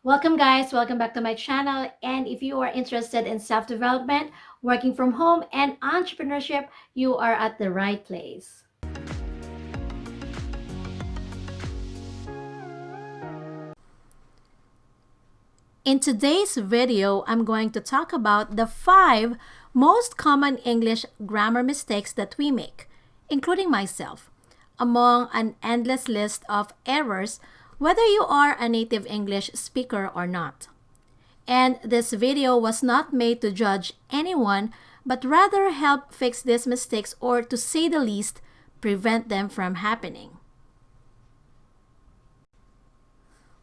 Welcome, guys. Welcome back to my channel. And if you are interested in self development, working from home, and entrepreneurship, you are at the right place. In today's video, I'm going to talk about the 5 most common English grammar mistakes that we make, including myself, among an endless list of errors, whether you are a native English speaker or not. And this video was not made to judge anyone, but rather help fix these mistakes or, to say the least, prevent them from happening.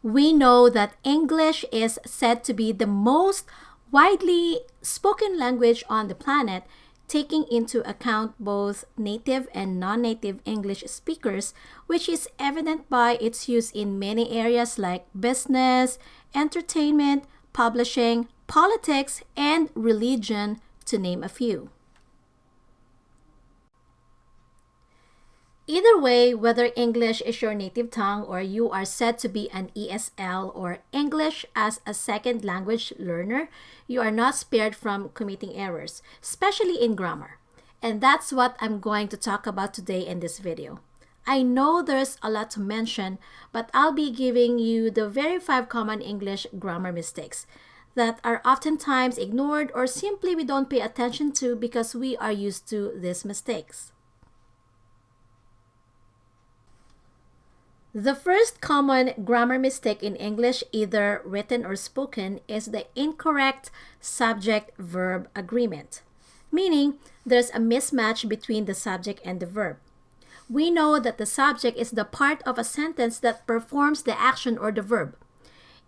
We know that English is said to be the most widely spoken language on the planet, taking into account both native and non-native English speakers, which is evident by its use in many areas like business, entertainment, publishing, politics, and religion, to name a few. Either way, whether English is your native tongue or you are said to be an ESL or English as a second language learner, you are not spared from committing errors, especially in grammar. And that's what I'm going to talk about today in this video. I know there's a lot to mention, but I'll be giving you the very 5 common English grammar mistakes that are oftentimes ignored or simply we don't pay attention to because we are used to these mistakes. The first common grammar mistake in English, either written or spoken, is the incorrect subject-verb agreement, meaning there's a mismatch between the subject and the verb. We know that the subject is the part of a sentence that performs the action or the verb.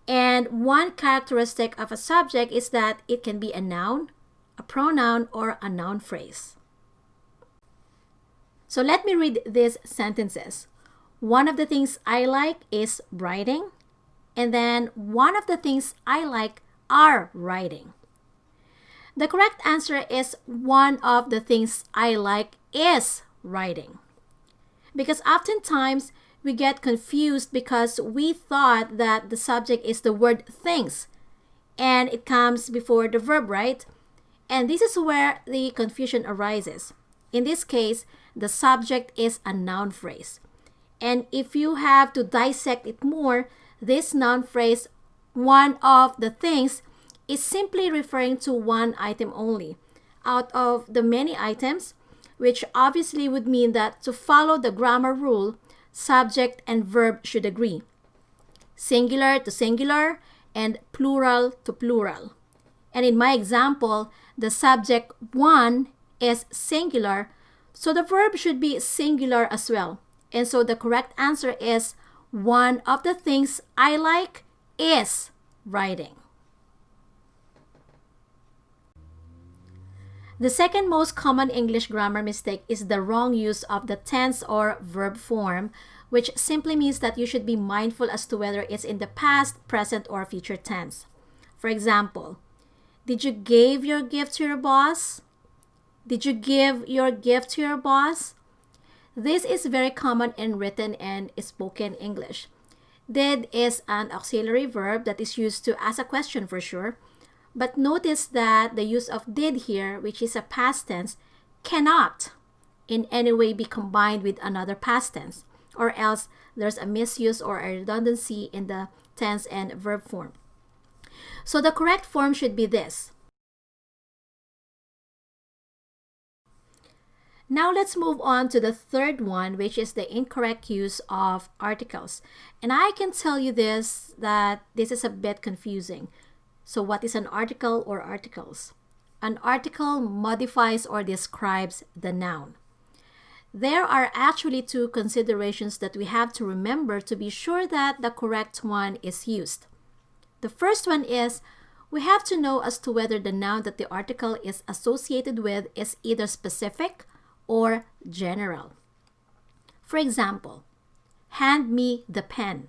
And one characteristic of a subject is that it can be a noun, a pronoun, or a noun phrase. So let me read these sentences. One of the things I like is writing, and then one of the things I like are writing. The correct answer is one of the things I like is writing. Because oftentimes we get confused because we thought that the subject is the word things and it comes before the verb, right? And this is where the confusion arises. In this case, the subject is a noun phrase. And if you have to dissect it more, this noun phrase, one of the things, is simply referring to one item only out of the many items, which obviously would mean that to follow the grammar rule, subject and verb should agree. Singular to singular and plural to plural. And in my example, the subject one is singular, so the verb should be singular as well. And so the correct answer is one of the things I like is writing. The second most common English grammar mistake is the wrong use of the tense or verb form, which simply means that you should be mindful as to whether it's in the past, present, or future tense. For example, did you give your gift to your boss? Did you give your gift to your boss? This is very common in written and spoken English. Did is an auxiliary verb that is used to ask a question for sure. But notice that the use of did here, which is a past tense, cannot in any way be combined with another past tense, or else there's a misuse or a redundancy in the tense and verb form. So the correct form should be this. Now let's move on to the third one, which is the incorrect use of articles. And I can tell you that this is a bit confusing. So what is an article or articles? An article modifies or describes the noun. There are actually 2 considerations that we have to remember to be sure that the correct one is used. The first one is we have to know as to whether the noun that the article is associated with is either specific or general. For example, hand me the pen.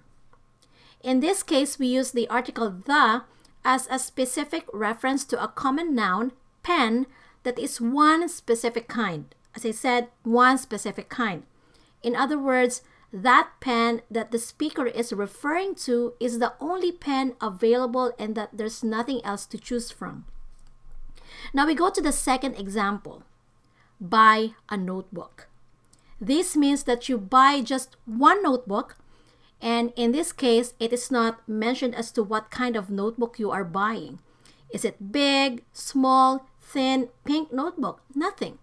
In this case, we use the article the as a specific reference to a common noun, pen, that is one specific kind. As I said, one specific kind. In other words, that pen that the speaker is referring to is the only pen available and that there's nothing else to choose from. Now we go to the second example. Buy a notebook. This means that you buy just one notebook, and in this case, it is not mentioned as to what kind of notebook you are buying. Is it big, small, thin, pink notebook? Nothing.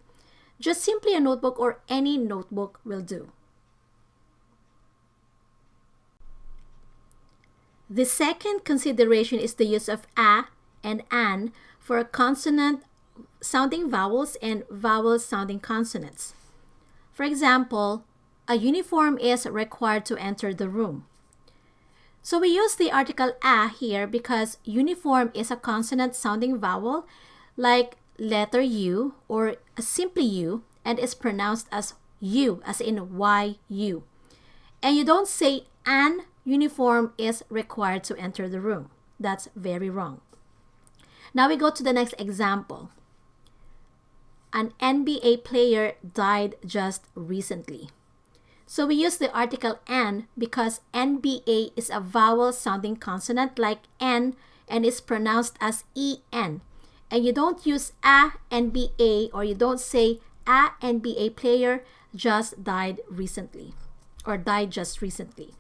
Just simply a notebook or any notebook will do. The second consideration is the use of a and an for consonant sounding vowels and vowel sounding consonants. For example, a uniform is required to enter the room. So we use the article a here because uniform is a consonant sounding vowel like letter U or simply U and is pronounced as U, as in Y-U. And you don't say an uniform is required to enter the room. That's very wrong. Now we go to the next example. An NBA player died just recently. So we use the article an because NBA is a vowel sounding consonant like N and is pronounced as EN. And you don't use a NBA or you don't say a NBA player just died recently or died just recently.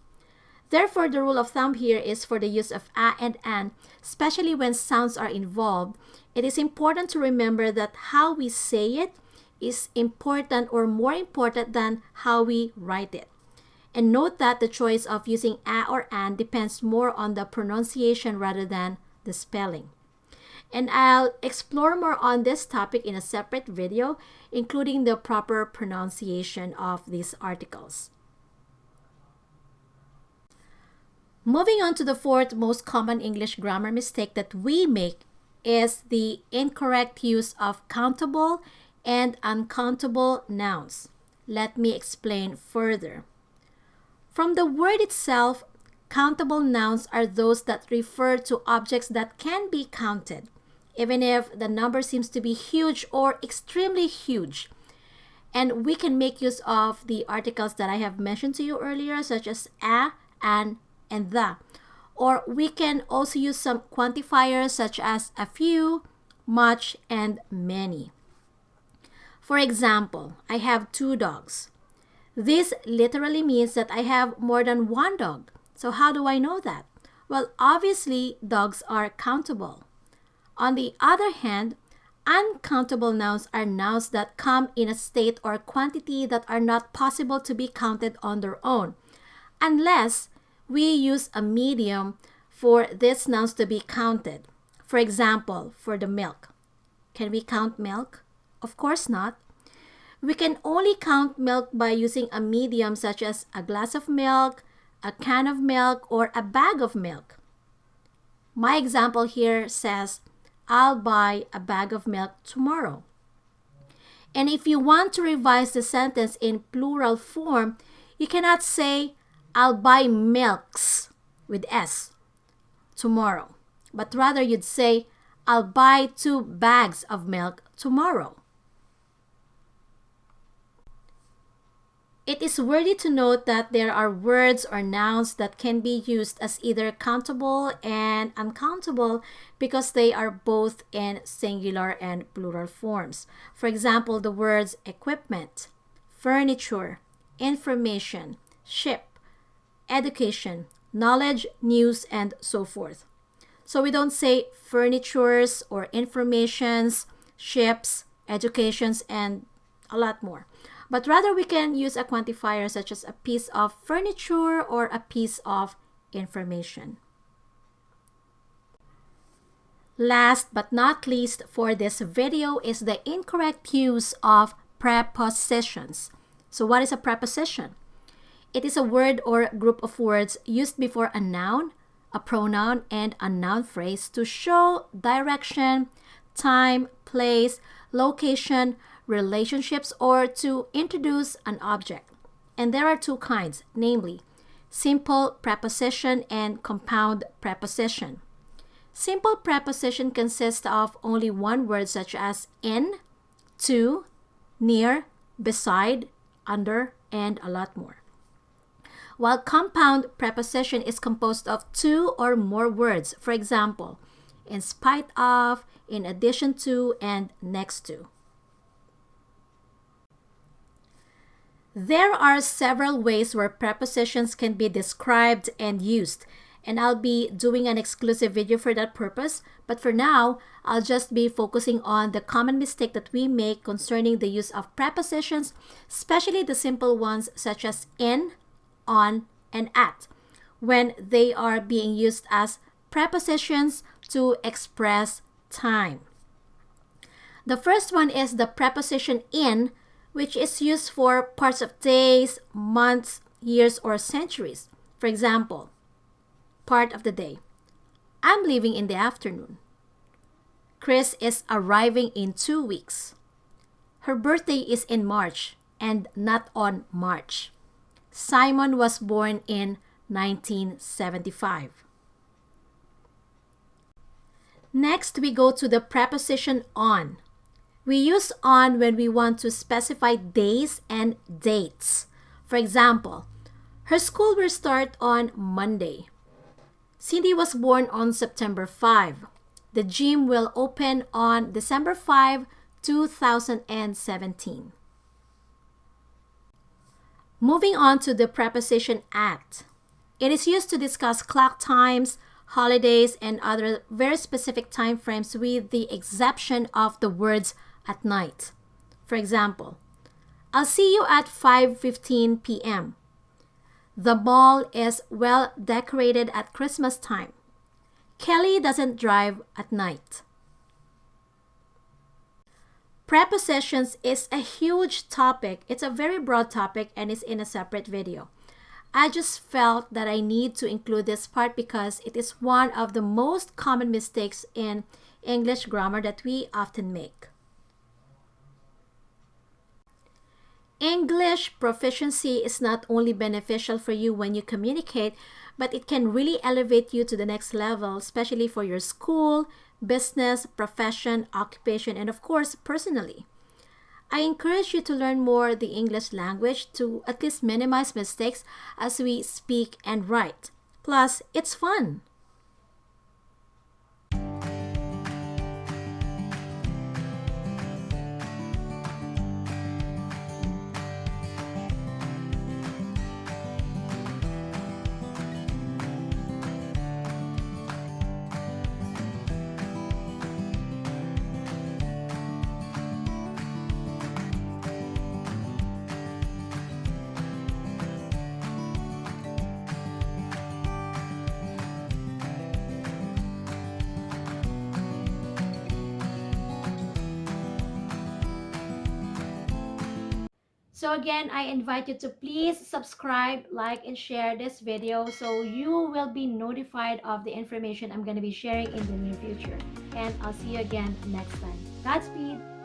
Therefore, the rule of thumb here is for the use of a and an, especially when sounds are involved, it is important to remember that how we say it is important or more important than how we write it. And note that the choice of using a or an depends more on the pronunciation rather than the spelling. And I'll explore more on this topic in a separate video, including the proper pronunciation of these articles. Moving on to the fourth most common English grammar mistake that we make is the incorrect use of countable and uncountable nouns. Let me explain further. From the word itself, countable nouns are those that refer to objects that can be counted, even if the number seems to be huge or extremely huge. And we can make use of the articles that I have mentioned to you earlier, such as a, an, and the. Or we can also use some quantifiers such as a few, much, and many. For example, I have 2 dogs. This literally means that I have more than 1 dog. So how do I know that? Well, obviously, dogs are countable. On the other hand, uncountable nouns are nouns that come in a state or quantity that are not possible to be counted on their own, unless we use a medium for these nouns to be counted. For example, for the milk. Can we count milk? Of course not. We can only count milk by using a medium such as a glass of milk, a can of milk, or a bag of milk. My example here says, I'll buy a bag of milk tomorrow. And if you want to revise the sentence in plural form, you cannot say, I'll buy milks with S tomorrow. But rather you'd say, I'll buy 2 bags of milk tomorrow. It is worthy to note that there are words or nouns that can be used as either countable and uncountable because they are both in singular and plural forms. For example, the words equipment, furniture, information, ship, education, knowledge, news, and so forth. So we don't say furnitures or informations, ships, educations, and a lot more. But rather we can use a quantifier such as a piece of furniture or a piece of information. Last but not least for this video is the incorrect use of prepositions. So what is a preposition? It is a word or group of words used before a noun, a pronoun, and a noun phrase to show direction, time, place, location, relationships, or to introduce an object. And there are 2 kinds, namely simple preposition and compound preposition. Simple preposition consists of only one word such as in, to, near, beside, under, and a lot more. while compound preposition is composed of two or more words. For example, in spite of, in addition to, and next to. There are several ways where prepositions can be described and used, and I'll be doing an exclusive video for that purpose. But for now, I'll just be focusing on the common mistake that we make concerning the use of prepositions, especially the simple ones such as in, on, and at, when they are being used as prepositions to express time. The first one is the preposition in, which is used for parts of days, months, years, or centuries. For example, part of the day. I'm leaving in the afternoon. Chris is arriving in 2 weeks. Her birthday is in March and not on March. Simon was born in 1975. Next, we go to the preposition on. We use on when we want to specify days and dates. For example, her school will start on Monday. Cindy was born on September 5. The gym will open on December 5, 2017. Moving on to the preposition at. It is used to discuss clock times, holidays, and other very specific time frames with the exception of the words at night. For example, I'll see you at 5:15 p.m. The mall is well decorated at Christmas time. Kelly doesn't drive at night. Prepositions is a huge topic. It's a very broad topic and is in a separate video. I just felt that I need to include this part because it is one of the most common mistakes in English grammar that we often make. English proficiency is not only beneficial for you when you communicate, but it can really elevate you to the next level, especially for your school, business, profession, occupation, and of course, personally. I encourage you to learn more the English language to at least minimize mistakes as we speak and write. Plus, it's fun. So again, I invite you to please subscribe, like, and share this video so you will be notified of the information I'm going to be sharing in the near future. And I'll see you again next time. Godspeed!